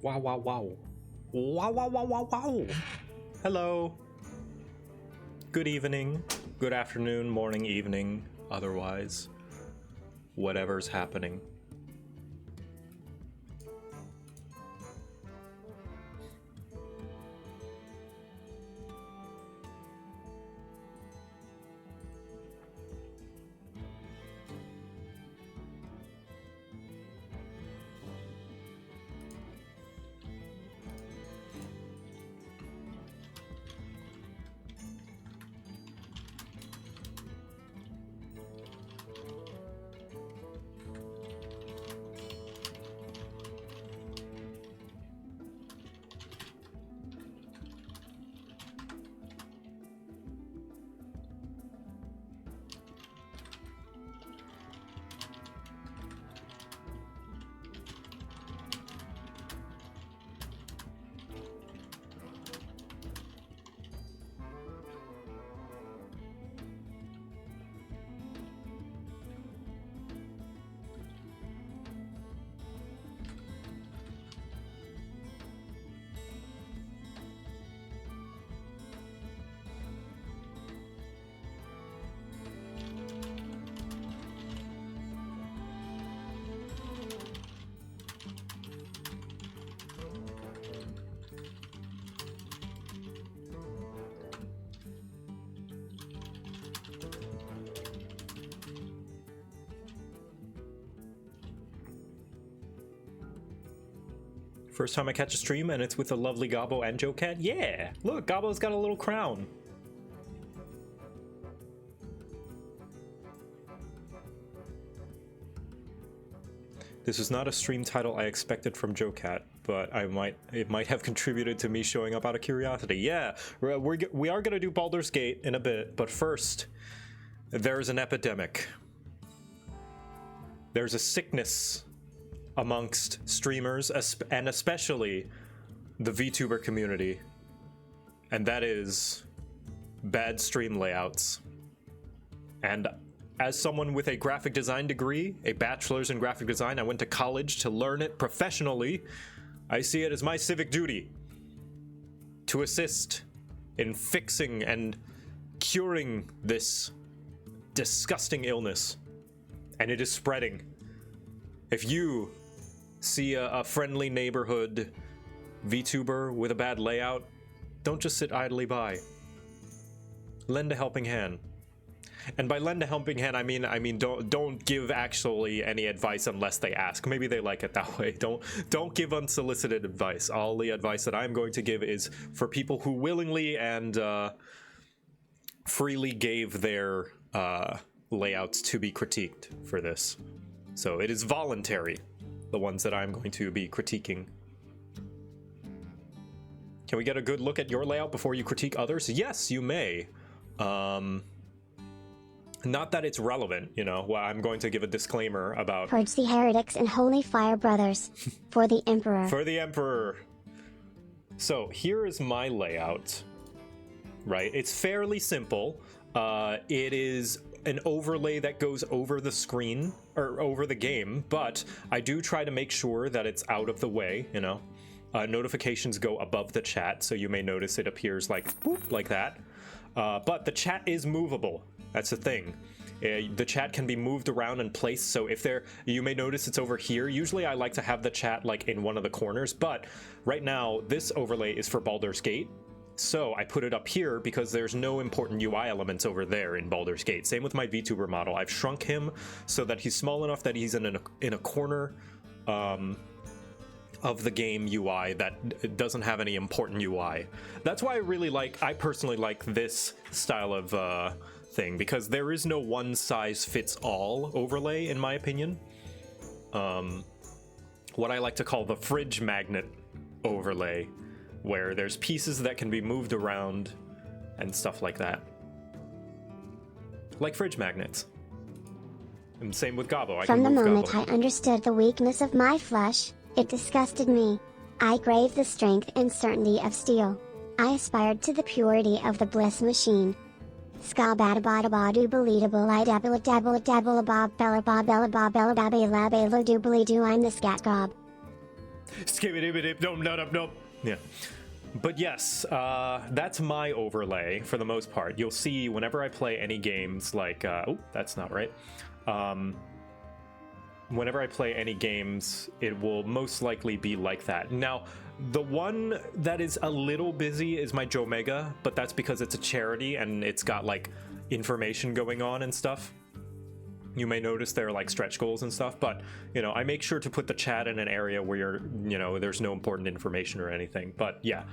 Wow, wow, wow. Wow, wow, wow, wow, wow. Hello. Good evening, good afternoon, morning, evening, otherwise, whatever's happening. First time I catch a stream and it's with the lovely Gobbo and JoCat? Yeah! Look, Gobbo's got a little crown. This is not a stream title I expected from JoCat, but it might have contributed to me showing up out of curiosity. Yeah, we are gonna do Baldur's Gate in a bit, but first, there's an epidemic. There's a sickness amongst streamers, and especially the VTuber community, and that is bad stream layouts. And as someone with a graphic design degree, a bachelor's in graphic design, I went to college to learn it professionally. I see it as my civic duty to assist in fixing and curing this disgusting illness, and it is spreading. If you see a friendly neighborhood VTuber with a bad layout, don't just sit idly by. Lend a helping hand. And by lend a helping hand, I mean don't give actually any advice unless they ask. Maybe they like it that way. Don't give unsolicited advice. All the advice that I'm going to give is for people who willingly and freely gave their layouts to be critiqued for this. So it is voluntary, the ones that I'm going to be critiquing. Can we get a good look at your layout before you critique others? Yes, you may. Not that it's relevant, you know. Well, I'm going to give a disclaimer about... Purge the heretics and holy fire brothers. For the Emperor. For the Emperor. So, here is my layout. Right? It's fairly simple. It is an overlay that goes over the screen, or over the game, but I do try to make sure that it's out of the way, you know. Notifications go above the chat, so you may notice it appears like, whoop, like that. But the chat is movable. That's the thing. The chat can be moved around and placed, so if you may notice it's over here. Usually I like to have the chat like in one of the corners, but right now this overlay is for Baldur's Gate, so I put it up here because there's no important UI elements over there in Baldur's Gate. Same with my VTuber model. I've shrunk him so that he's small enough that he's in a corner of the game UI that doesn't have any important UI. That's why I personally like this style of thing, because there is no one size fits all overlay in my opinion. What I like to call the fridge magnet overlay, where there's pieces that can be moved around and stuff like that. Like fridge magnets. And same with Gobbo. From the moment I understood the weakness of my flesh, it disgusted me. I craved the strength and certainty of steel. I aspired to the purity of the bliss machine. Ska-bada-bada-ba-doo-believable I-dabble-dabble-dabble-bob-bella-bob-bella-bob-bella-babby-labba-lo-doobly-doo I'm the scat gob. Nope. Yeah. But yes, that's my overlay for the most part. You'll see whenever I play any games like, oh, that's not right. Whenever I play any games, it will most likely be like that. Now, the one that is a little busy is my JoMega, but that's because it's a charity and it's got like information going on and stuff. You may notice there are like stretch goals and stuff, but you know, I make sure to put the chat in an area where there's no important information or anything. But yeah,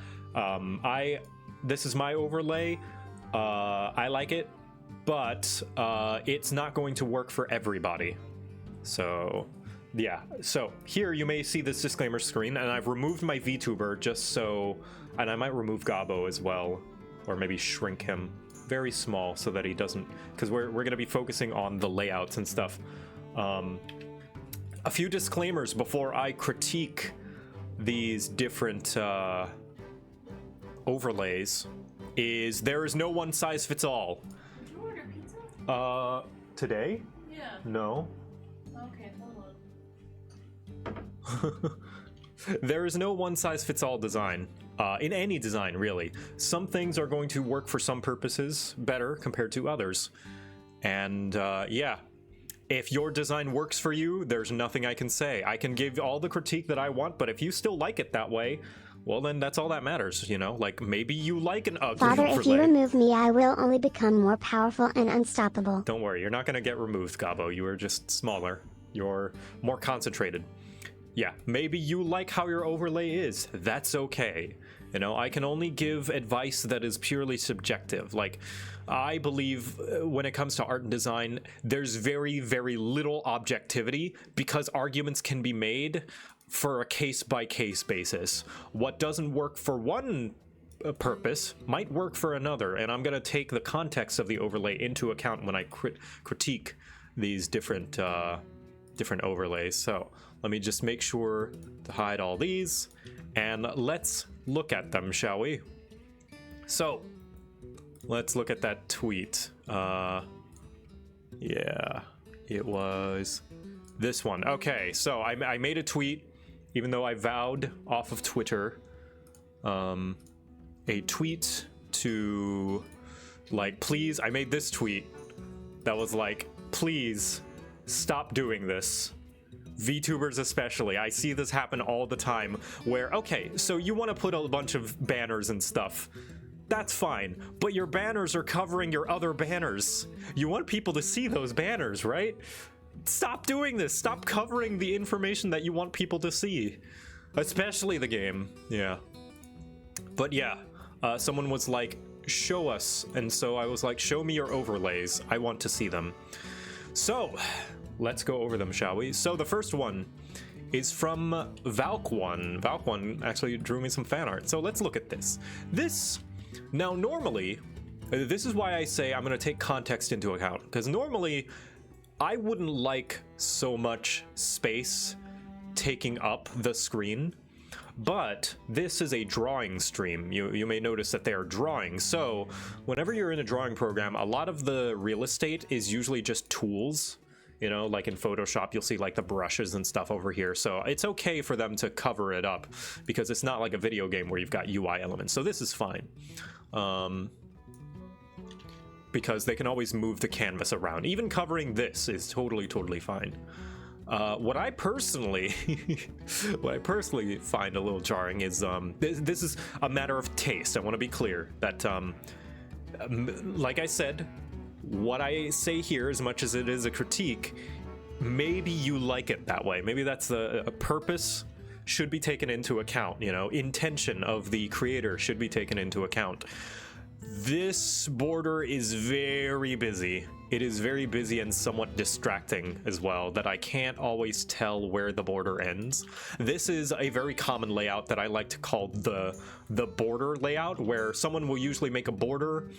this is my overlay. I like it, but it's not going to work for everybody. So yeah, so here you may see this disclaimer screen, and I've removed my VTuber just so, and I might remove Gabo as well, or maybe shrink him very small so that he doesn't, because we're going to be focusing on the layouts and stuff. A few disclaimers before I critique these different overlays is there is no one size fits all. Did you order pizza? Today? Yeah. No. Okay, hold on. There is no one size fits all design. In any design, really. Some things are going to work for some purposes better compared to others. And yeah, if your design works for you, there's nothing I can say. I can give all the critique that I want, but if you still like it that way, well then that's all that matters, you know? Like, maybe you like an ugly Father, overlay. if you remove me, I will only become more powerful and unstoppable. Don't worry, you're not gonna get removed, Gabo. You are just smaller. You're more concentrated. Yeah, maybe you like how your overlay is. That's okay. You know, I can only give advice that is purely subjective. Like, I believe when it comes to art and design, there's very, very little objectivity because arguments can be made for a case-by-case basis. What doesn't work for one purpose might work for another, and I'm going to take the context of the overlay into account when I critique these different overlays. So let me just make sure to hide all these, and let's look at them, shall we? So let's look at that tweet. Yeah, it was this one. Okay, so I made a tweet, even though I vowed off of Twitter, a tweet to, like, please, I made this tweet that was like, please stop doing this. VTubers especially, I see this happen all the time where, okay, so you want to put a bunch of banners and stuff. That's fine, but your banners are covering your other banners. You want people to see those banners, right? Stop doing this. Stop covering the information that you want people to see, especially the game. Yeah. But yeah, someone was like, show us. And so I was like, show me your overlays. I want to see them. So let's go over them, shall we? So the first one is from Valk1. Valk1 actually drew me some fan art. So let's look at this. Now normally, this is why I say I'm going to take context into account, because normally I wouldn't like so much space taking up the screen, but this is a drawing stream. You may notice that they are drawing. So whenever you're in a drawing program, a lot of the real estate is usually just tools. You know, like in Photoshop, you'll see like the brushes and stuff over here. So it's okay for them to cover it up because it's not like a video game where you've got UI elements. So this is fine. Because they can always move the canvas around. Even covering this is totally fine. What I personally find a little jarring is this is a matter of taste. I want to be clear that like I said, what I say here, as much as it is a critique, maybe you like it that way. Maybe that's a purpose should be taken into account, you know, intention of the creator should be taken into account. This border is very busy. It is very busy and somewhat distracting as well, that I can't always tell where the border ends. This is a very common layout that I like to call the border layout, where someone will usually make a border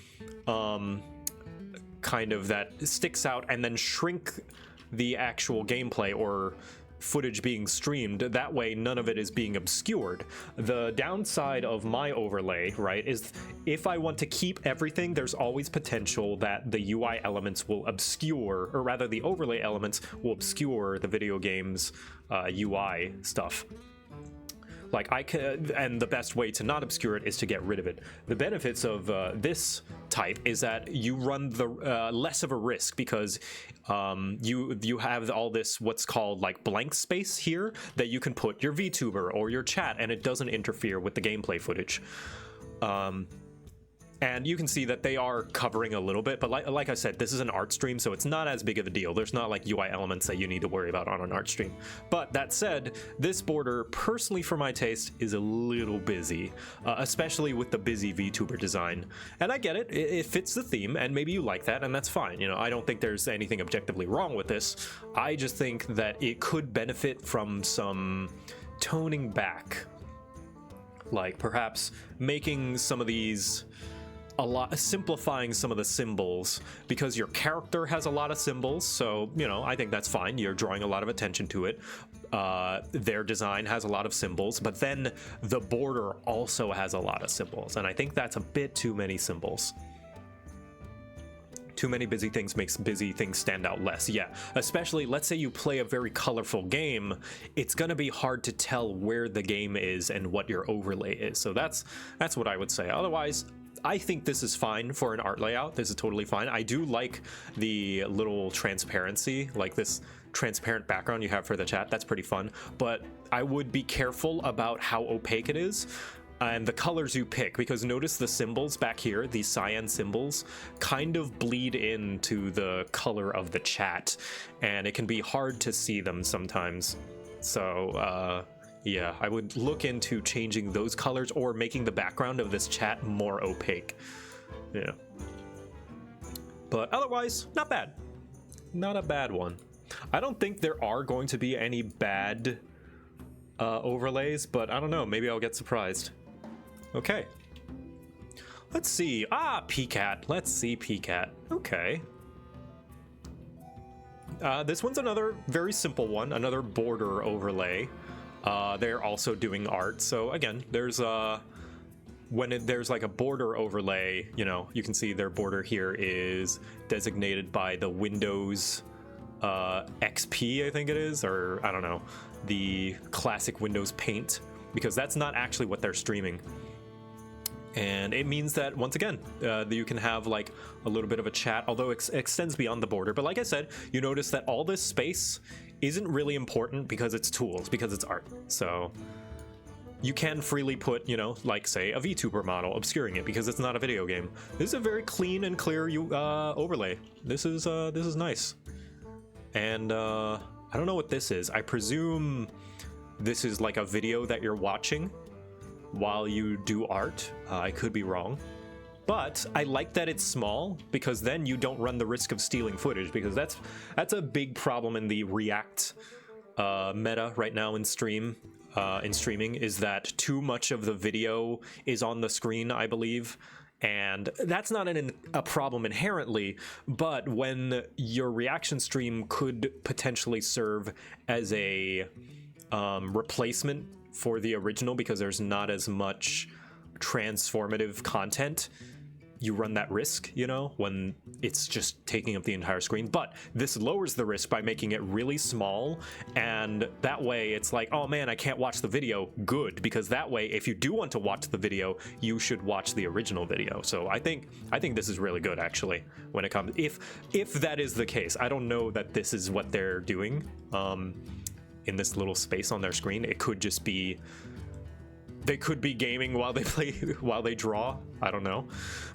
kind of that sticks out and then shrink the actual gameplay or footage being streamed. That way none of it is being obscured. The downside of my overlay, right, is if I want to keep everything, there's always potential that the UI elements will obscure, or rather the overlay elements will obscure the video game's UI stuff. Like I can, and the best way to not obscure it is to get rid of it. The benefits of this type is that you run the less of a risk because you have all this what's called like blank space here that you can put your VTuber or your chat, and it doesn't interfere with the gameplay footage. And you can see that they are covering a little bit, but like I said, this is an art stream, so it's not as big of a deal. There's not like UI elements that you need to worry about on an art stream. But that said, this border, personally for my taste, is a little busy, especially with the busy VTuber design. And I get it, it fits the theme, and maybe you like that, and that's fine. You know, I don't think there's anything objectively wrong with this. I just think that it could benefit from some toning back. Like perhaps making some of these simplifying some of the symbols, because your character has a lot of symbols, so you know, I think that's fine. You're drawing a lot of attention to it. Their design has a lot of symbols, but then the border also has a lot of symbols, and I think that's a bit too many symbols. Too many busy things makes busy things stand out less. Yeah, especially let's say you play a very colorful game, it's gonna be hard to tell where the game is and what your overlay is. So that's what I would say. Otherwise, I think this is fine for an art layout. This is totally fine. I do like the little transparency, like this transparent background you have for the chat. That's pretty fun, but I would be careful about how opaque it is and the colors you pick, because notice the symbols back here, these cyan symbols, kind of bleed into the color of the chat, and it can be hard to see them sometimes. So, yeah, I would look into changing those colors or making the background of this chat more opaque. Yeah. But otherwise, not bad. Not a bad one. I don't think there are going to be any bad overlays, but I don't know. Maybe I'll get surprised. Okay. Let's see. Ah, PCAT. Let's see PCAT. Okay. This one's another very simple one, another border overlay. They're also doing art, so again, there's there's like a border overlay, you know, you can see their border here is designated by the Windows XP, I think it is, or I don't know, the classic Windows Paint, because that's not actually what they're streaming. And it means that, once again, you can have like a little bit of a chat, although it extends beyond the border. But like I said, you notice that all this space isn't really important because it's tools, because it's art. So you can freely put, you know, like say a VTuber model, obscuring it because it's not a video game. This is a very clean and clear overlay. This is nice. And I don't know what this is. I presume this is like a video that you're watching while you do art. I could be wrong, but I like that it's small, because then you don't run the risk of stealing footage, because that's a big problem in the React meta right now in streaming, is that too much of the video is on the screen, I believe. And that's not a problem inherently, but when your reaction stream could potentially serve as a replacement for the original, because there's not as much transformative content, you run that risk, you know, when it's just taking up the entire screen. But this lowers the risk by making it really small, and that way it's like, oh man, I can't watch the video. Good, because that way, if you do want to watch the video, you should watch the original video. So I think this is really good, actually, when it comes, if that is the case. I don't know that this is what they're doing in this little space on their screen. It could just be they could be gaming while they play, while they draw. I don't know.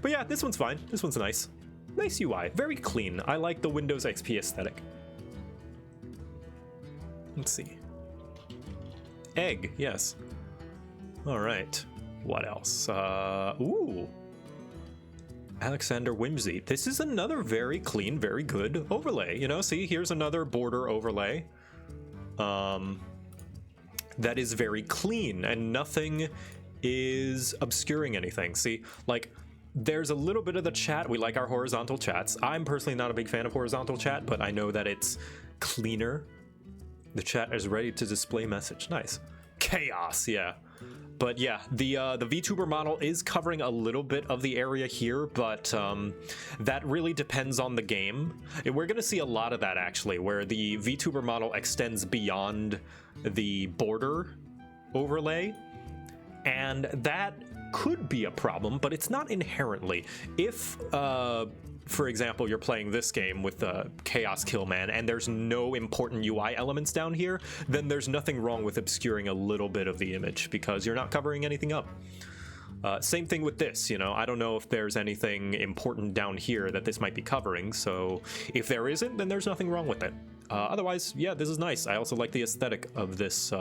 But yeah, this one's fine. This one's nice. Nice UI. Very clean. I like the Windows XP aesthetic. Let's see. Egg, yes. All right. What else? Ooh. Alexander Whimsy. This is another very clean, very good overlay. You know, see, here's another border overlay. That is very clean, and nothing is obscuring anything. See, like, there's a little bit of the chat. We like our horizontal chats. I'm personally not a big fan of horizontal chat, but I know that it's cleaner. The chat is ready to display message. Nice. Chaos, yeah. But yeah, the VTuber model is covering a little bit of the area here, but that really depends on the game. And we're going to see a lot of that, actually, where the VTuber model extends beyond the border overlay, and that could be a problem, but it's not inherently. If for example, you're playing this game with the Chaos Killman and there's no important UI elements down here, then there's nothing wrong with obscuring a little bit of the image because you're not covering anything up. Same thing with this, you know, I don't know if there's anything important down here that this might be covering, so if there isn't, then there's nothing wrong with it. Otherwise, yeah, this is nice. I also like the aesthetic of this,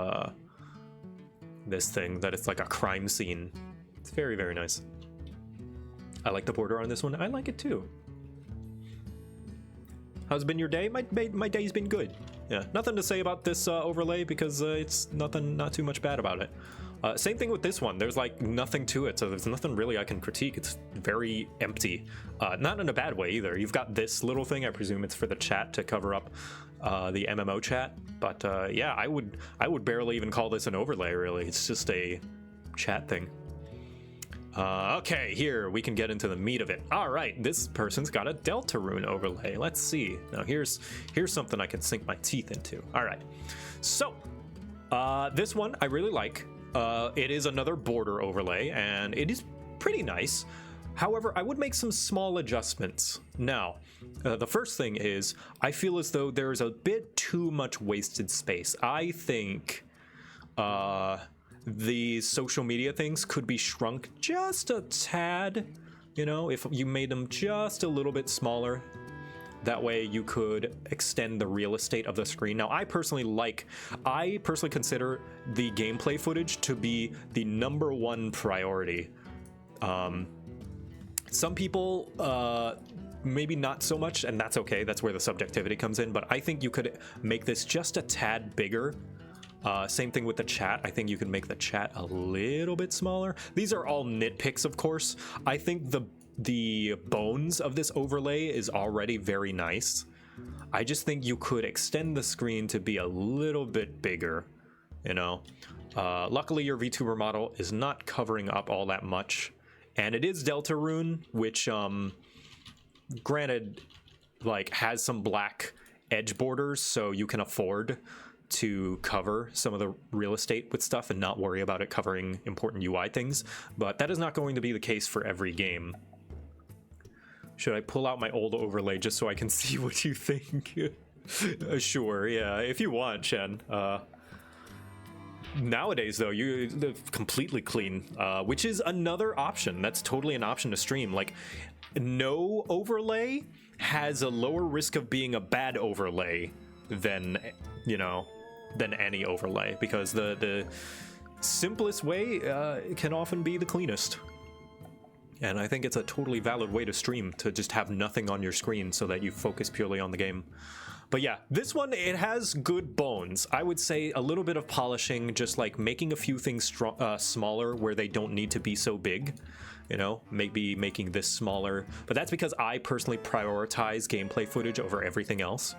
this thing, that it's like a crime scene. It's very, very nice. I like the border on this one. I like it too. How's been your day? My day's been good. Yeah, nothing to say about this overlay because it's not too much bad about it. Same thing with this one. There's like nothing to it, so there's nothing really I can critique. It's very empty. Not in a bad way either. You've got this little thing. I presume it's for the chat to cover up the MMO chat. But yeah, I would barely even call this an overlay. Really, it's just a chat thing. Okay, here we can get into the meat of it. All right, this person's got a Delta Rune overlay. Let's see. Now here's something I can sink my teeth into. All right, so this one I really like. It is another border overlay, and it is pretty nice. However, I would make some small adjustments. Now, the first thing is I feel as though there is a bit too much wasted space. I think the social media things could be shrunk just a tad, you know, if you made them just a little bit smaller. That way you could extend the real estate of the screen. Now, I personally consider the gameplay footage to be the #1 priority. Some people, maybe not so much, and that's okay. That's where the subjectivity comes in. But I think you could make this just a tad bigger. Same thing with the chat. I think you can make the chat a little bit smaller. These are all nitpicks, of course. I think the bones of this overlay is already very nice. I just think you could extend the screen to be a little bit bigger, you know. Luckily, your VTuber model is not covering up all that much. And it is Delta Rune, which, granted, like, has some black edge borders, so you can afford to cover some of the real estate with stuff and not worry about it covering important UI things, but that is not going to be the case for every game. Should I pull out my old overlay just so I can see what you think? Sure, yeah, if you want, Shen. Nowadays, though, they're completely clean, which is another option. That's totally an option to stream. Like, no overlay has a lower risk of being a bad overlay than, you know, than any overlay, because the simplest way can often be the cleanest. And I think it's a totally valid way to stream, to just have nothing on your screen so that you focus purely on the game. But yeah, this one, it has good bones. I would say a little bit of polishing, just like making a few things smaller where they don't need to be so big. You know, maybe making this smaller. But that's because I personally prioritize gameplay footage over everything else.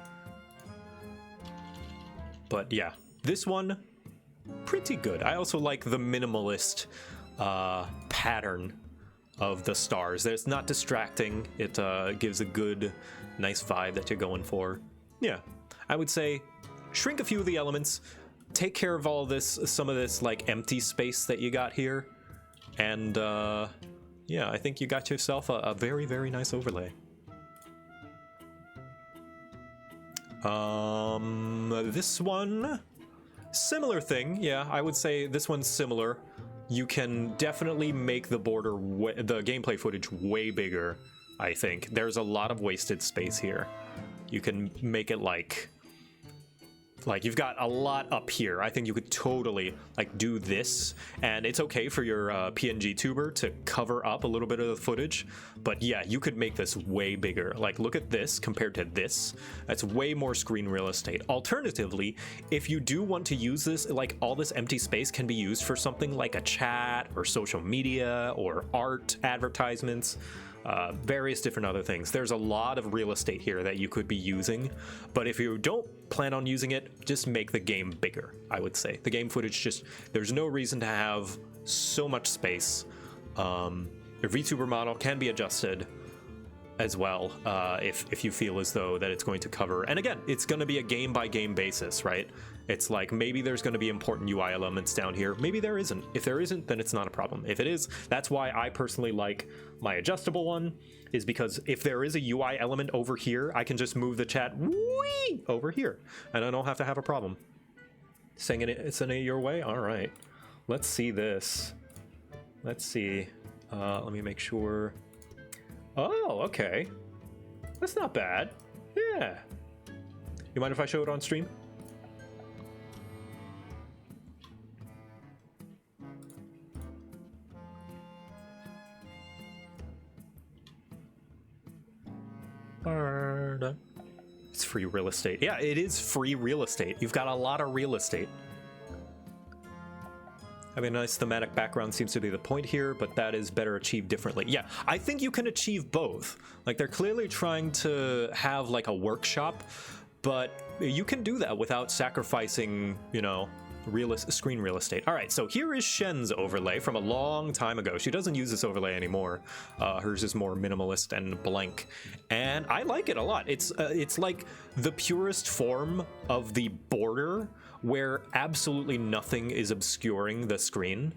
But yeah, this one, pretty good. I also like the minimalist pattern of the stars. It's not distracting. It gives a good, nice vibe that you're going for. Yeah, I would say shrink a few of the elements, take care of all this, some of this like empty space that you got here, and yeah, I think you got yourself a very, very nice overlay. This one, similar thing. Yeah, I would say this one's similar. You can definitely make the border, the gameplay footage way bigger, I think. There's a lot of wasted space here. You can make it like you've got a lot up here. I think you could totally like do this, and it's okay for your PNG tuber to cover up a little bit of the footage, but yeah, you could make this way bigger. Like, look at this compared to this. That's way more screen real estate. Alternatively, if you do want to use this, like, all this empty space can be used for something like a chat or social media or art advertisements. Various different other things. There's a lot of real estate here that you could be using, but if you don't plan on using it, just make the game bigger, I would say. The game footage, just, there's no reason to have so much space. Your VTuber model can be adjusted as well, if you feel as though that it's going to cover, and again, it's going to be a game by game basis, right? It's like, maybe there's going to be important UI elements down here. Maybe there isn't. If there isn't, then it's not a problem. If it is, that's why I personally like my adjustable one, is because if there is a UI element over here, I can just move the chat whee over here, and I don't have to have a problem. Sending it your way? All right. Let's see this. Let's see. Let me make sure. Oh, okay. That's not bad. Yeah. You mind if I show it on stream? It's free real estate. Yeah, it is free real estate. You've got a lot of real estate. Having a nice thematic background seems to be the point here, but that is better achieved differently. Yeah, I think you can achieve both. Like, they're clearly trying to have like a workshop, but you can do that without sacrificing, you know, screen real estate. All right, so here is Shen's overlay from a long time ago. She doesn't use this overlay anymore. Hers is more minimalist and blank, and I like it a lot. It's like the purest form of the border, where absolutely nothing is obscuring the screen,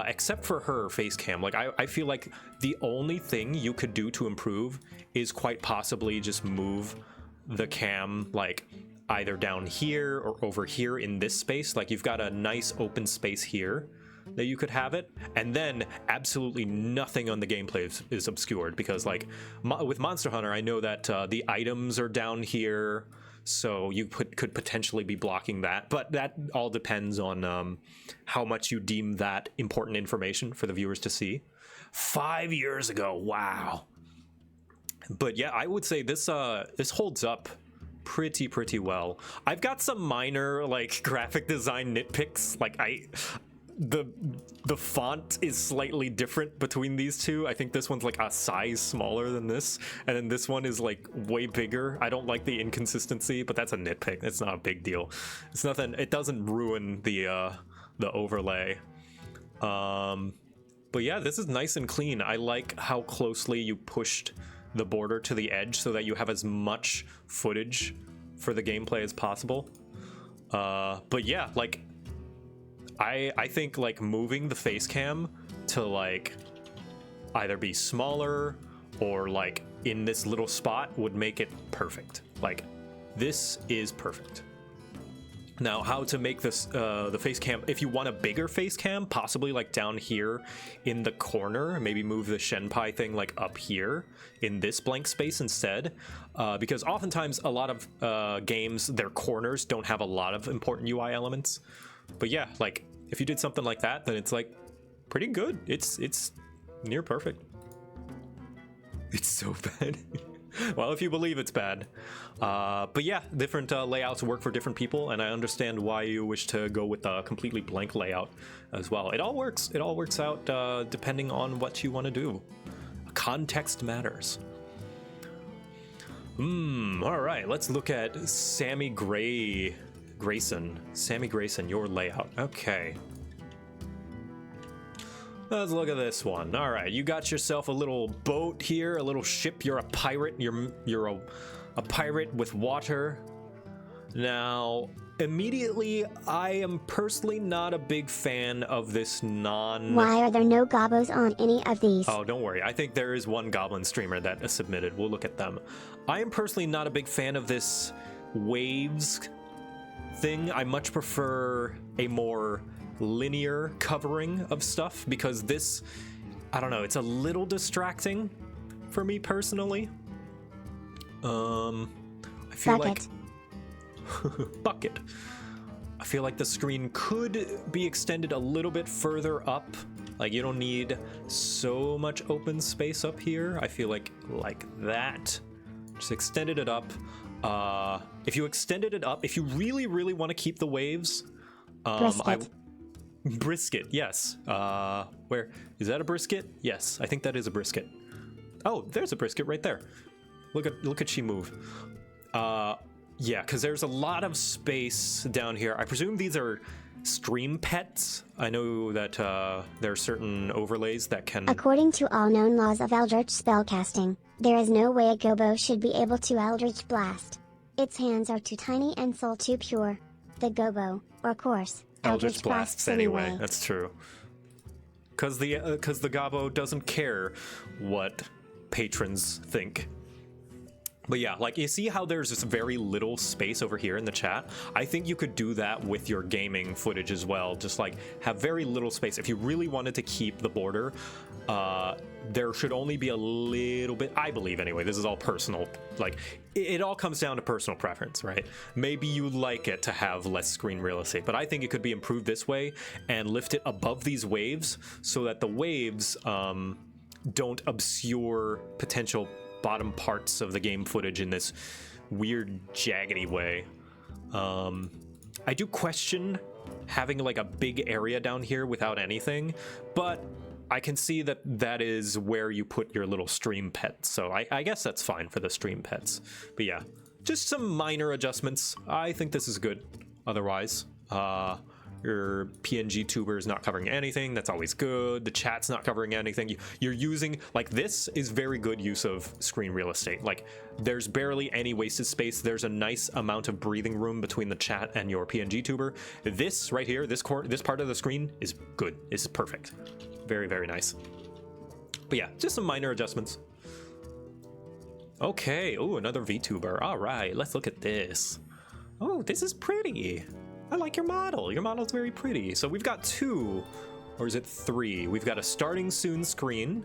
except for her face cam. Like, I feel like the only thing you could do to improve is quite possibly just move the cam, like, either down here or over here in this space. Like, you've got a nice open space here that you could have it, and then absolutely nothing on the gameplay is obscured, because, like, with Monster Hunter, I know that the items are down here, so you could potentially be blocking that, but that all depends on how much you deem that important information for the viewers to see. 5 years ago, wow. But yeah, I would say this holds up pretty well. I've got some minor, like, graphic design nitpicks. Like, the font is slightly different between these two. I think this one's like a size smaller than this, and then this one is like way bigger. I don't like the inconsistency, but that's a nitpick. It's not a big deal. It's nothing. It doesn't ruin the overlay. But yeah, this is nice and clean. I like how closely you pushed the border to the edge so that you have as much footage for the gameplay as possible. But yeah, like, I think, like, moving the face cam to, like, either be smaller or, like, in this little spot would make it perfect. Like, this is perfect. Now, how to make this the face cam, if you want a bigger face cam, possibly like down here in the corner, maybe move the Shenpai thing like up here in this blank space instead, because oftentimes a lot of games, their corners don't have a lot of important UI elements. But yeah, like, if you did something like that, then it's like pretty good. It's near perfect. It's so bad. Well, if you believe it's bad. But yeah, different layouts work for different people, and I understand why you wish to go with a completely blank layout as well. It all works. It all works out depending on what you want to do. Context matters. All right, let's look at Sammy Grayson. Sammy Grayson, your layout. Okay. Let's look at this one. All right, you got yourself a little boat here, a little ship. You're a pirate. You're a pirate with water. Now, immediately, I am personally not a big fan of this Why are there no gobos on any of these? Oh, don't worry. I think there is one goblin streamer that has submitted. We'll look at them. I am personally not a big fan of this waves thing. I much prefer a more linear covering of stuff, because this, I don't know, it's a little distracting for me personally. I feel Bucket. like bucket. I feel like the screen could be extended a little bit further up. Like, you don't need so much open space up here. I feel like that. Just extended it up. If you extended it up, if you really want to keep the waves, Brisket, yes. Where is that, a brisket? Yes, I think that is a brisket. Oh, there's a brisket right there. Look at she move. Yeah, because there's a lot of space down here. I presume these are stream pets. I know that there are certain overlays that can. According to all known laws of Eldritch spellcasting, there is no way a gobo should be able to Eldritch blast. Its hands are too tiny and soul too pure. the gobo, or course, Eldritch blasts anyway. That's true. Because the Gabo doesn't care what patrons think. But yeah, like, you see how there's this very little space over here in the chat? I think you could do that with your gaming footage as well. Just like have very little space. If you really wanted to keep the border, there should only be a little bit, I believe anyway. This is all personal. Like, it all comes down to personal preference, right? Maybe you like it to have less screen real estate, but I think it could be improved this way and lift it above these waves so that the waves don't obscure potential bottom parts of the game footage in this weird jaggedy way. I do question having like a big area down here without anything, but I can see that that is where you put your little stream pets, so I guess that's fine for the stream pets. But yeah, just some minor adjustments. I think this is good otherwise. Your PNG tuber is not covering anything. That's always good. The chat's not covering anything. You're using, like, this is very good use of screen real estate. Like, there's barely any wasted space. There's a nice amount of breathing room between the chat and your PNG tuber. This right here, this part of the screen is good. It's perfect. Very, very nice. But yeah, just some minor adjustments. Okay. Oh, another VTuber. All right, let's look at this. Oh, this is pretty. I like your model. Your model's very pretty. So we've got 2, or is it 3? We've got a starting soon screen,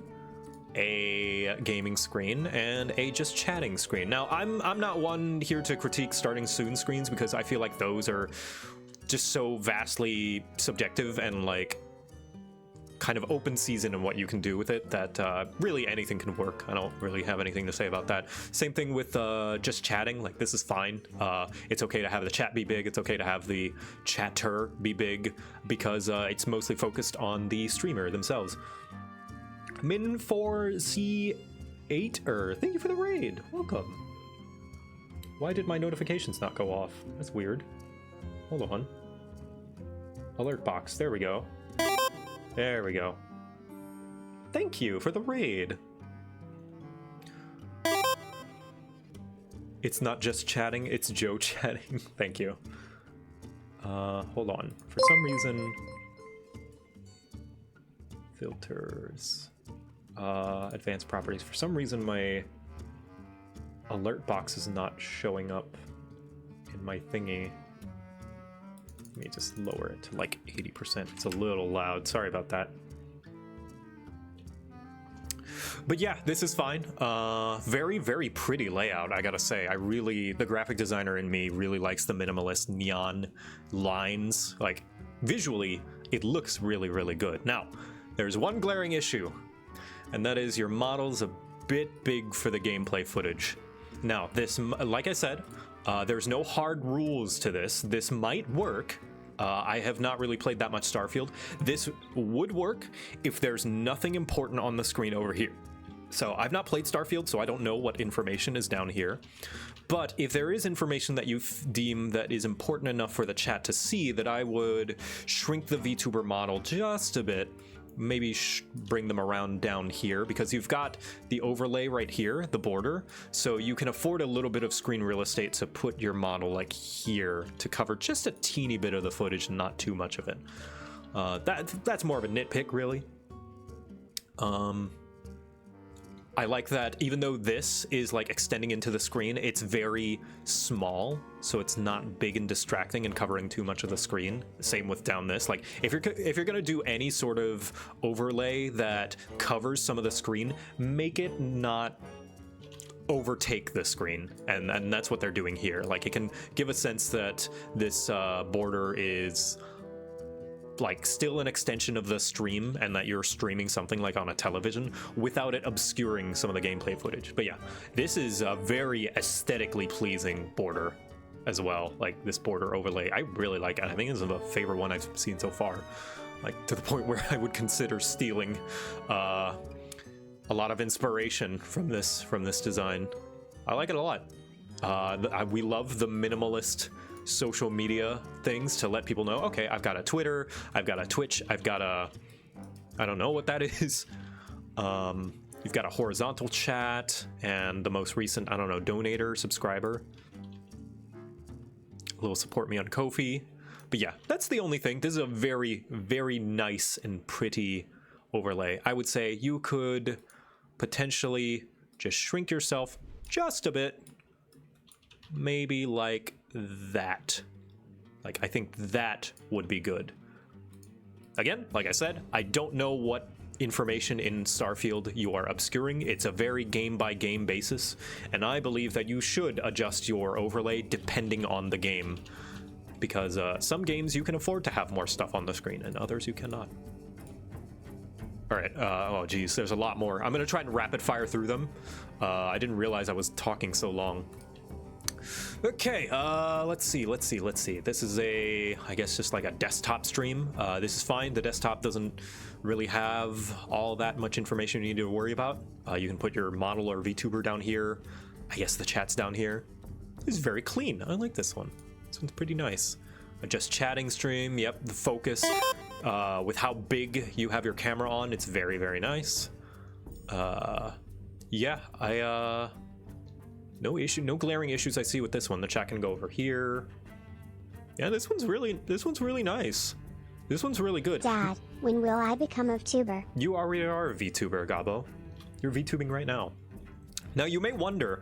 a gaming screen, and a just chatting screen. Now, I'm not one here to critique starting soon screens because I feel like those are just so vastly subjective and like kind of open season in what you can do with it that really anything can work. I don't really have anything to say about that. Same thing with just chatting. Like, this is fine. It's okay to have the chat be big. It's okay to have the chatter be big because it's mostly focused on the streamer themselves. Min4C8er, thank you for the raid. Welcome. Why did my notifications not go off? That's weird. Hold on. Alert box. There we go. There we go. Thank you for the raid. It's not just chatting, it's Joe chatting. Thank you. Hold on. For some reason... Filters. Advanced properties. For some reason my alert box is not showing up in my thingy. Let me just lower it to like 80%. It's a little loud. Sorry about that. But yeah, this is fine. Very, very pretty layout, I gotta say. The graphic designer in me really likes the minimalist neon lines. Like, visually, it looks really, really good. Now, there's one glaring issue, and that is your model's a bit big for the gameplay footage. Now, this, like I said, there's no hard rules to this. This might work. I have not really played that much Starfield. This would work if there's nothing important on the screen over here. So I've not played Starfield, so I don't know what information is down here. But if there is information that you deem that is important enough for the chat to see, that I would shrink the VTuber model just a bit. Maybe bring them around down here because you've got the overlay right here, the border, so you can afford a little bit of screen real estate to put your model like here to cover just a teeny bit of the footage and not too much of it. That's more of a nitpick, really. I like that even though this is like extending into the screen, it's very small, so it's not big and distracting and covering too much of the screen. Same with down this. Like, if you're gonna do any sort of overlay that covers some of the screen, make it not overtake the screen, and that's what they're doing here. Like, it can give a sense that this border is like still an extension of the stream and that you're streaming something like on a television without it obscuring some of the gameplay footage. But yeah, this is a very aesthetically pleasing border as well. Like, this border overlay, I really like it. I think it's the favorite one I've seen so far, like to the point where I would consider stealing a lot of inspiration from this design. I like it a lot. We love the minimalist social media things to let people know, okay, I've got a Twitter, I've got a Twitch, I've got a, I don't know what that is. You've got a horizontal chat and the most recent, I don't know, donator, subscriber. little support me on Ko-fi. But yeah, that's the only thing. This is a very, very nice and pretty overlay. I would say you could potentially just shrink yourself just a bit. Maybe like that. Like, I think that would be good. Again, like I said, I don't know what information in Starfield you are obscuring. It's a very game-by-game basis, and I believe that you should adjust your overlay depending on the game, because some games you can afford to have more stuff on the screen, and others you cannot. All right, oh geez, there's a lot more. I'm gonna try and rapid fire through them. I didn't realize I was talking so long. Okay, let's see. This is I guess just like a desktop stream. This is fine. The desktop doesn't really have all that much information you need to worry about. You can put your model or VTuber down here. I guess the chat's down here. It's very clean. I like this one. This one's pretty nice. Just chatting stream. Yep, the focus. With how big you have your camera on, it's very, very nice. Yeah, no glaring issues I see with this one. The chat can go over here. Yeah, this one's really nice. This one's really good. Dad, when will I become a VTuber? You already are a VTuber, Gabo. You're VTubing right now. Now you may wonder,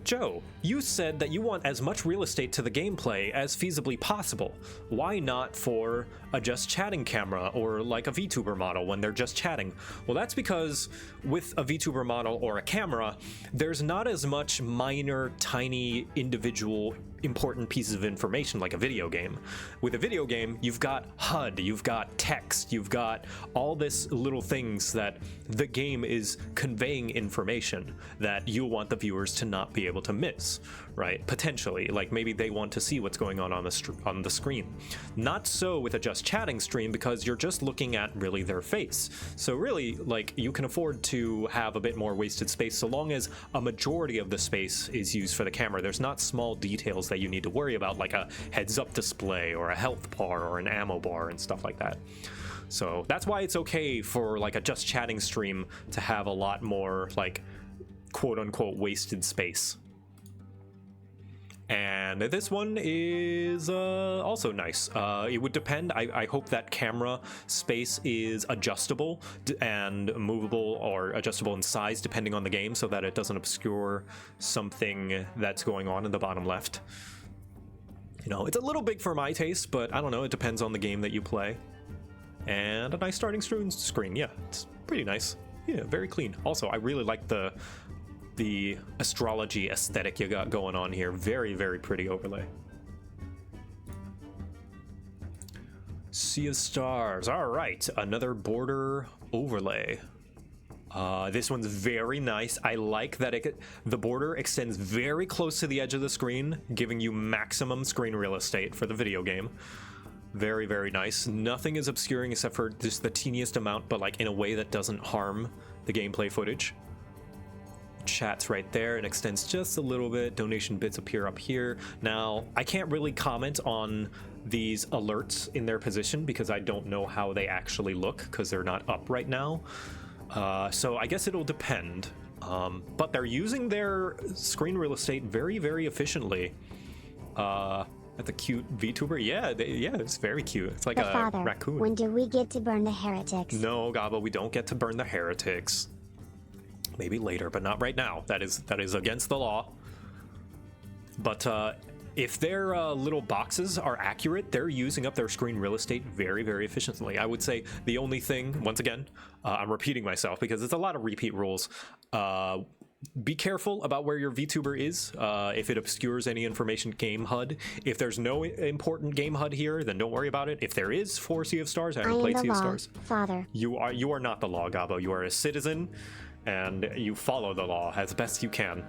Joe, you said that you want as much real estate to the gameplay as feasibly possible. Why not for a just chatting camera or like a VTuber model when they're just chatting? Well, that's because with a VTuber model or a camera, there's not as much minor, tiny, individual important pieces of information like a video game. With a video game, you've got HUD, you've got text, you've got all this little things that the game is conveying information that you want the viewers to not be able to miss, right? Potentially, like maybe they want to see what's going on the screen. Not so with a just chatting stream, because you're just looking at really their face. So really, like, you can afford to have a bit more wasted space so long as a majority of the space is used for the camera. There's not small details that you need to worry about, like a heads-up display or a health bar or an ammo bar and stuff like that. So that's why it's okay for like a just chatting stream to have a lot more like quote-unquote wasted space. And this one is also nice. It would depend. I hope that camera space is adjustable and movable, or adjustable in size depending on the game, so that it doesn't obscure something that's going on in the bottom left. You know, it's a little big for my taste, but I don't know, it depends on the game that you play. And a nice starting screen. Yeah, it's pretty nice. Yeah, very clean. Also, I really like the astrology aesthetic you got going on here. Very, very pretty overlay. Sea of Stars. All right, another border overlay. This one's very nice. I like that the border extends very close to the edge of the screen, giving you maximum screen real estate for the video game. Very, very nice. Nothing is obscuring except for just the teeniest amount, but like in a way that doesn't harm the gameplay footage. Chat's right there and extends just a little bit. Donation bits appear up here. Now, I can't really comment on these alerts in their position because I don't know how they actually look because they're not up right now. So I guess it'll depend. But they're using their screen real estate very, very efficiently. At the cute VTuber, yeah, it's very cute. It's like but a Father, raccoon. When do we get to burn the heretics? No, Gabo, we don't get to burn the heretics. Maybe later, but not right now. That is against the law. But if their little boxes are accurate, they're using up their screen real estate very, very efficiently. I would say the only thing, once again, I'm repeating myself because it's a lot of repeat rules. Be careful about where your VTuber is. If it obscures any information game HUD. If there's no important game HUD here, then don't worry about it. If there is for Sea of Stars, I haven't played Sea of Stars. Father. You are not the law, Gabo. You are a citizen, and you follow the law as best you can,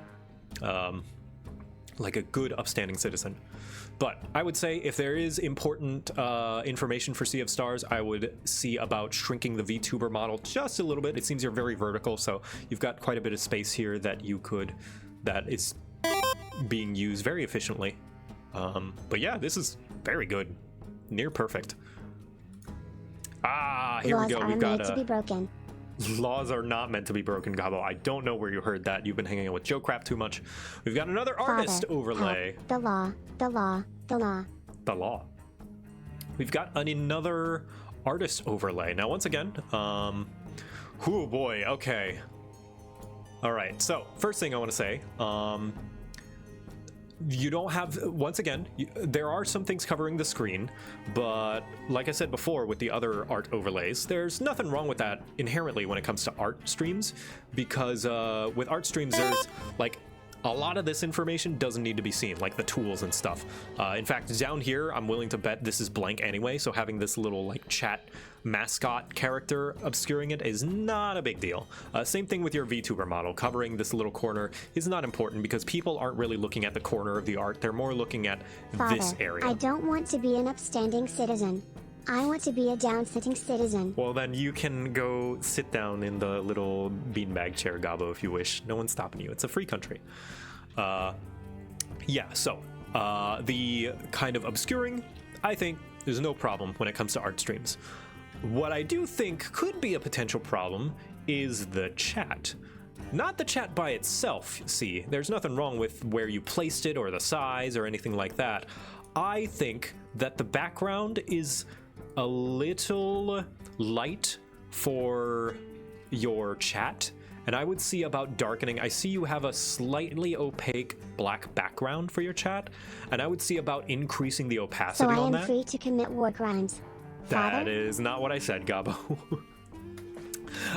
like a good, upstanding citizen. But I would say if there is important information for Sea of Stars, I would see about shrinking the VTuber model just a little bit. It seems you're very vertical, so you've got quite a bit of space here that is being used very efficiently. But yeah, this is very good, near perfect. Here we go. We've got to be broken. Laws are not meant to be broken, Gabo. I don't know where you heard that. You've been hanging out with JoCat too much. We've got another artist overlay. Help. The law. The law. The law. We've got another artist overlay. Now, once again, oh boy, okay. All right, so first thing I want to say, you don't have, once again, there are some things covering the screen, but like I said before with the other art overlays, there's nothing wrong with that inherently when it comes to art streams, because with art streams, there's like a lot of this information doesn't need to be seen, like the tools and stuff. In fact, down here, I'm willing to bet this is blank anyway, so having this little like chat mascot character obscuring it is not a big deal. Same thing with your VTuber model. Covering this little corner is not important because people aren't really looking at the corner of the art, they're more looking at this area. I don't want to be an upstanding citizen. I want to be a down-sitting citizen. Well, then you can go sit down in the little beanbag chair, Gabo, if you wish. No one's stopping you. It's a free country. Yeah, so the kind of obscuring, I think there's no problem when it comes to art streams. What I do think could be a potential problem is the chat. Not the chat by itself, see. There's nothing wrong with where you placed it or the size or anything like that. I think that the background is a little light for your chat, and I would see about darkening. I see you have a slightly opaque black background for your chat, and I would see about increasing the opacity on that. So I am free to commit war crimes. That is not what I said, Gabo.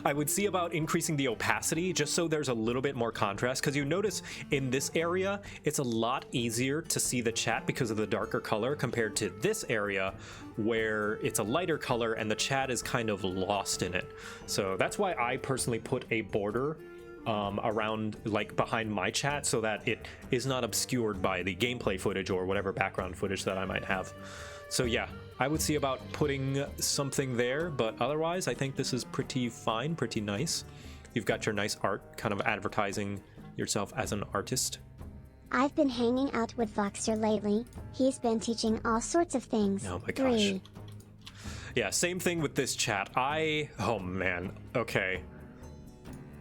I would see about increasing the opacity just so there's a little bit more contrast, because you notice in this area it's a lot easier to see the chat because of the darker color compared to this area where it's a lighter color and the chat is kind of lost in it. So that's why I personally put a border around, like, behind my chat so that it is not obscured by the gameplay footage or whatever background footage that I might have. So yeah, I would see about putting something there, but otherwise I think this is pretty fine, pretty nice. You've got your nice art, kind of advertising yourself as an artist. I've been hanging out with Voxter lately. He's been teaching all sorts of things. Oh my gosh. Yeah, same thing with this chat. Oh man, okay.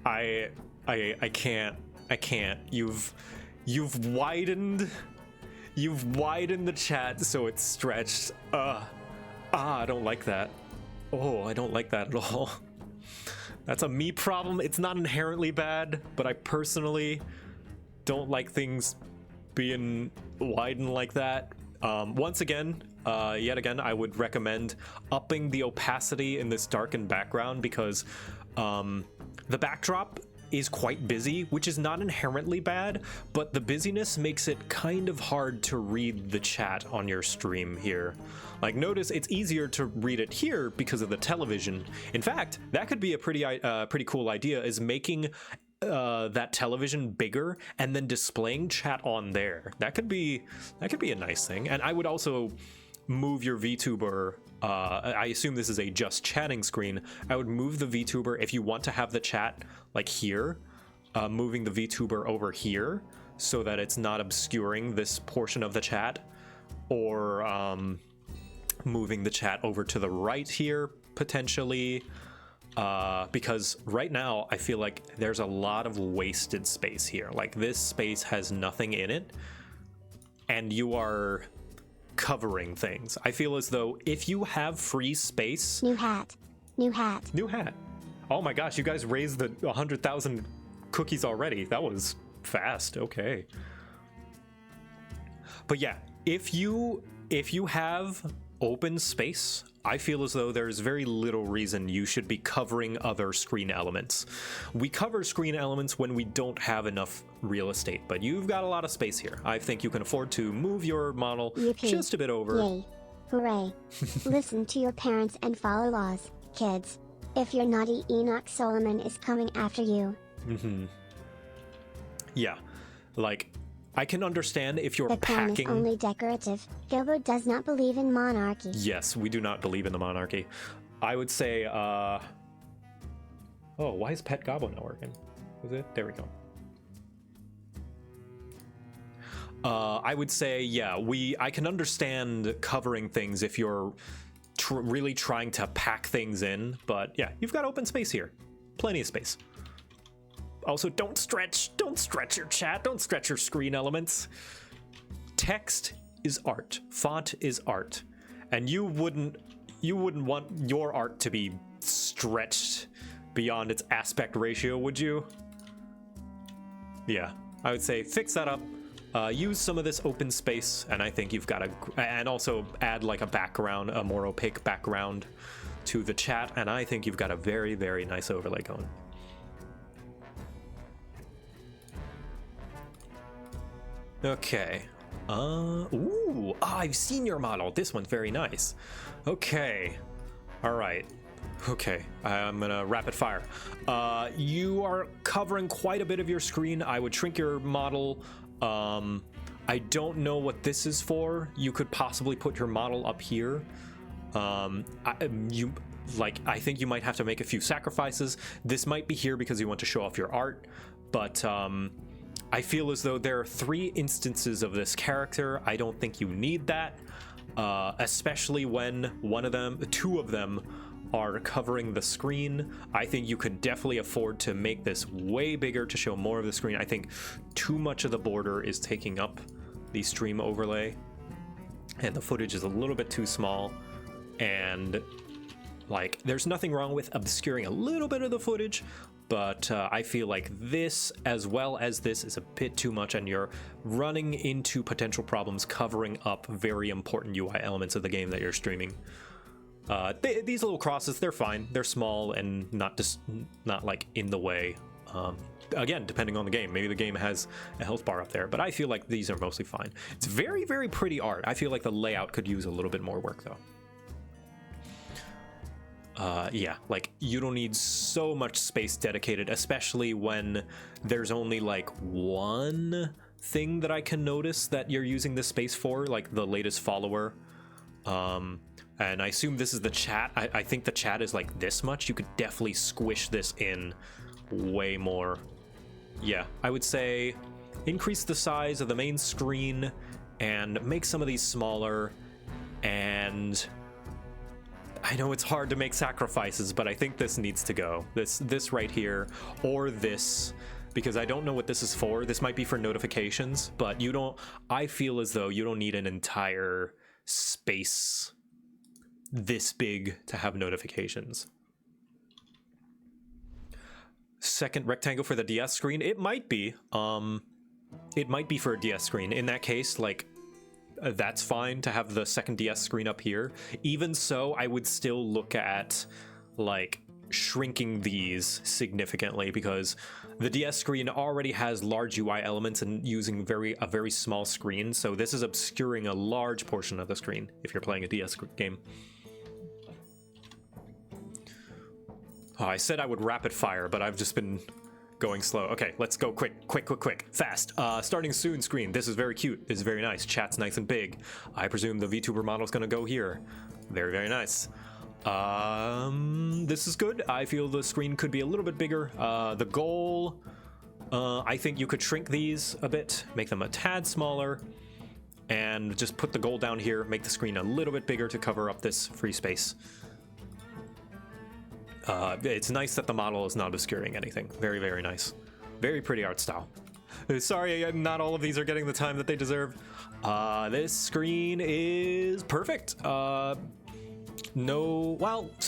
I can't. You've widened the chat so it's stretched. I don't like that. Oh, I don't like that at all. That's a me problem. It's not inherently bad, but I personally don't like things being widened like that. Once again, yet again, I would recommend upping the opacity in this darkened background because the backdrop is quite busy, which is not inherently bad, but the busyness makes it kind of hard to read the chat on your stream here. Like, notice it's easier to read it here because of the television. In fact, that could be a pretty cool idea, is making that television bigger and then displaying chat on there. That could be a nice thing. And I would also move your VTuber. I assume this is a just chatting screen. I would move the VTuber if you want to have the chat like here, moving the VTuber over here so that it's not obscuring this portion of the chat, or moving the chat over to the right here potentially, because right now I feel like there's a lot of wasted space here. Like, this space has nothing in it and you are covering things. I feel as though if you have free space... New hat. Oh my gosh, you guys raised the 100,000 cookies already. That was fast. Okay. But yeah, if you have open space, I feel as though there's very little reason you should be covering other screen elements. We cover screen elements when we don't have enough real estate, but you've got a lot of space here. I think you can afford to move your model just a bit over. Yay. Hooray. Listen to your parents and follow laws, kids. If you're naughty, Enoch Solomon is coming after you. Yeah, like, I can understand if you're the packing... The plan is only decorative. Gilbo does not believe in monarchy. Yes, we do not believe in the monarchy. I would say, oh, why is Pet Gobbo not working? Was it? There we go. I would say, yeah, I can understand covering things if you're really trying to pack things in, but yeah, you've got open space here. Plenty of space. Also, don't stretch your chat, don't stretch your screen elements. Text is art. Font is art. And you wouldn't want your art to be stretched beyond its aspect ratio, would you? Yeah, I would say fix that up. Use some of this open space, and I think you've got and also add like a background, a more opaque background to the chat, and I think you've got a very, very nice overlay going. Okay. Ooh, I've seen your model. This one's very nice. Okay. All right. Okay, I'm gonna rapid fire. You are covering quite a bit of your screen. I would shrink your model. I don't know what this is for. You could possibly put your model up here. I think you might have to make a few sacrifices. This might be here because you want to show off your art, but I feel as though there are 3 instances of this character. I don't think you need that, especially when 2 of them are covering the screen. I think you could definitely afford to make this way bigger to show more of the screen. I think too much of the border is taking up the stream overlay, and the footage is a little bit too small. And like, there's nothing wrong with obscuring a little bit of the footage, but I feel like this as well as this is a bit too much, and you're running into potential problems covering up very important UI elements of the game that you're streaming. These little crosses, they're fine. They're small and not like in the way. Again, depending on the game. Maybe the game has a health bar up there, but I feel like these are mostly fine. It's very, very pretty art. I feel like the layout could use a little bit more work though. Yeah, like you don't need so much space dedicated, especially when there's only like one thing that I can notice that you're using this space for, like the latest follower. And I assume this is the chat. I think the chat is like this much. You could definitely squish this in way more. Yeah, I would say increase the size of the main screen and make some of these smaller. And I know it's hard to make sacrifices, but I think this needs to go. This right here, or this, because I don't know what this is for. This might be for notifications, but I feel as though you don't need an entire space this big to have notifications. Second rectangle for the DS screen. It might be for a DS screen. In that case, like, that's fine to have the second DS screen up here. Even so, I would still look at like shrinking these significantly, because the DS screen already has large UI elements and using a very small screen. So this is obscuring a large portion of the screen if you're playing a DS game. Oh, I said I would rapid fire, but I've just been going slow. Okay, let's go quick, fast. Starting soon screen. This is very cute. This is very nice. Chat's nice and big. I presume the VTuber model is going to go here. Very, very nice. This is good. I feel the screen could be a little bit bigger. The goal, I think you could shrink these a bit, make them a tad smaller, and just put the goal down here, make the screen a little bit bigger to cover up this free space. It's nice that the model is not obscuring anything. Very, very nice. Very pretty art style. Sorry, not all of these are getting the time that they deserve. This screen is perfect. Well,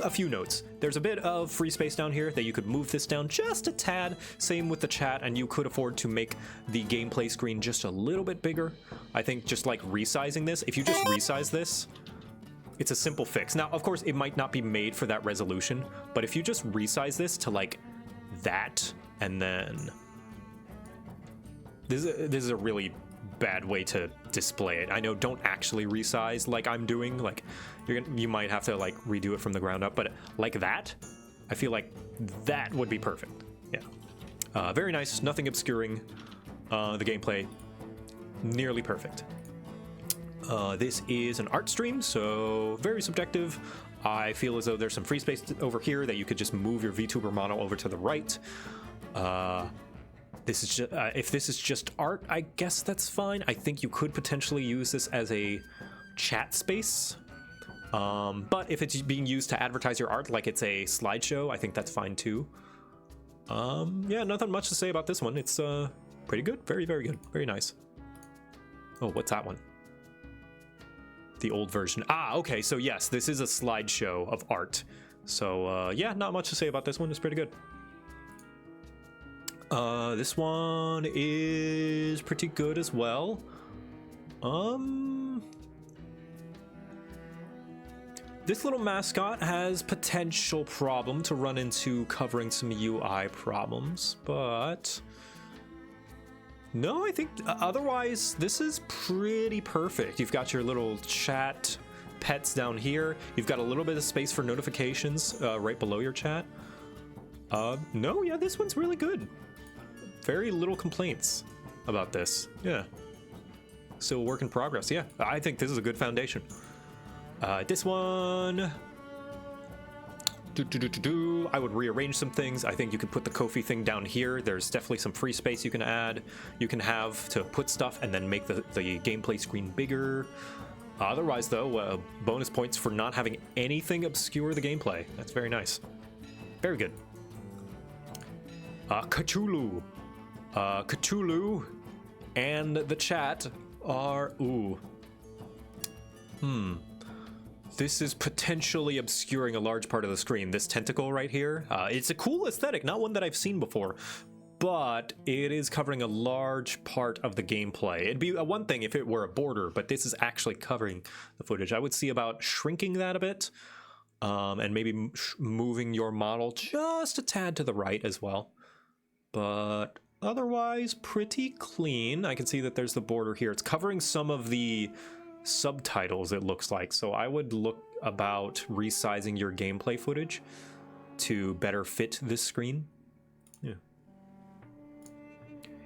a few notes. There's a bit of free space down here that you could move this down just a tad. Same with the chat, and you could afford to make the gameplay screen just a little bit bigger. I think just like resizing this, if you just resize this, it's a simple fix. Now, of course, it might not be made for that resolution, but if you just resize this to like that, and then this is a really bad way to display it. I know, don't actually resize like I'm doing. Like you might have to like redo it from the ground up, but like that, I feel like that would be perfect. Yeah, very nice. Nothing obscuring the gameplay. Nearly perfect. This is an art stream, so very subjective. I feel as though there's some free space over here that you could just move your VTuber model over to the right. This is just, if this is just art, I guess that's fine. I think you could potentially use this as a chat space. But if it's being used to advertise your art, like it's a slideshow, I think that's fine too. Yeah, nothing much to say about this one. It's pretty good. Very, very good. Very nice. Oh, what's that one? the old version. Ah, okay, so yes, this is a slideshow of art. So yeah, not much to say about this one. It's pretty good. This one is pretty good as well. This little mascot has potential problem to run into covering some UI problems, but no, I think otherwise this is pretty perfect. You've got your little chat pets down here. You've got a little bit of space for notifications right below your chat. No, yeah, this one's really good. Very little complaints about this. Yeah. Still a work in progress. Yeah, I think this is a good foundation. This one, I would rearrange some things. I think you could put the Ko-fi thing down here. There's definitely some free space you can add. You can have to put stuff and then make the gameplay screen bigger. Otherwise, though, bonus points for not having anything obscure the gameplay. That's very nice. Very good. Cthulhu. Cthulhu and the chat are... Ooh. This is potentially obscuring a large part of the screen. This tentacle right here. It's a cool aesthetic, not one that I've seen before, but it is covering a large part of the gameplay. It'd be one thing if it were a border, but this is actually covering the footage. I would see about shrinking that a bit, and maybe moving your model just a tad to the right as well. But otherwise, pretty clean. I can see that there's the border here. It's covering some of the subtitles, it looks like, so I would look about resizing your gameplay footage to better fit this screen.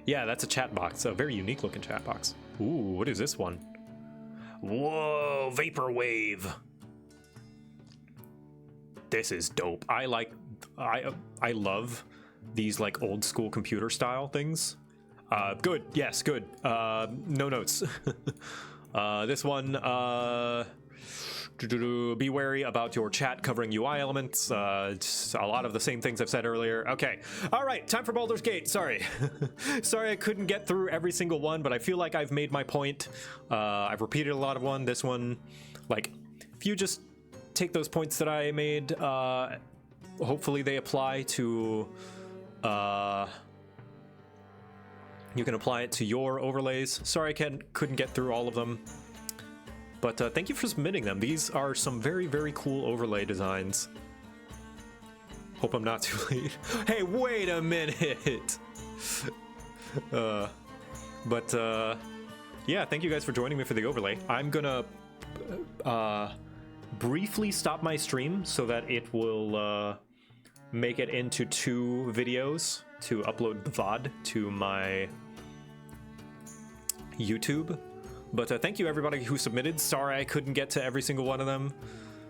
Yeah, that's a chat box, a very unique looking chat box. Ooh, what is this one? Whoa, vaporwave. This is dope. I love these like old school computer style things. Good, yes, good. No notes. This one, be wary about your chat covering UI elements. Just a lot of the same things I've said earlier. Okay, all right, time for Baldur's Gate. Sorry. Sorry I couldn't get through every single one, but I feel like I've made my point. I've repeated a lot of one. This one, like, if you just take those points that I made, hopefully they apply to... you can apply it to your overlays. Sorry I couldn't get through all of them. But thank you for submitting them. These are some very, very cool overlay designs. Hope I'm not too late. Hey, wait a minute! Yeah, thank you guys for joining me for the overlay. I'm gonna briefly stop my stream so that it will make it into 2 videos to upload the VOD to my YouTube. But thank you everybody who submitted. Sorry I couldn't get to every single one of them.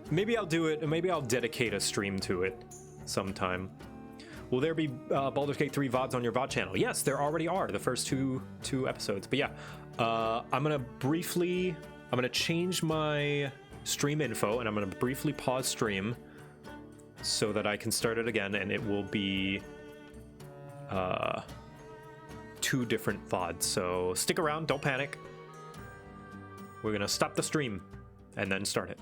Maybe I'll do it, maybe I'll dedicate a stream to it sometime. Will there be Baldur's Gate 3 VODs on your VOD channel? Yes, there already are, the first two episodes. But yeah, I'm gonna change my stream info and I'm gonna briefly pause stream so that I can start it again, and it will be 2 different VODs. So stick around, don't panic. We're gonna stop the stream and then start it.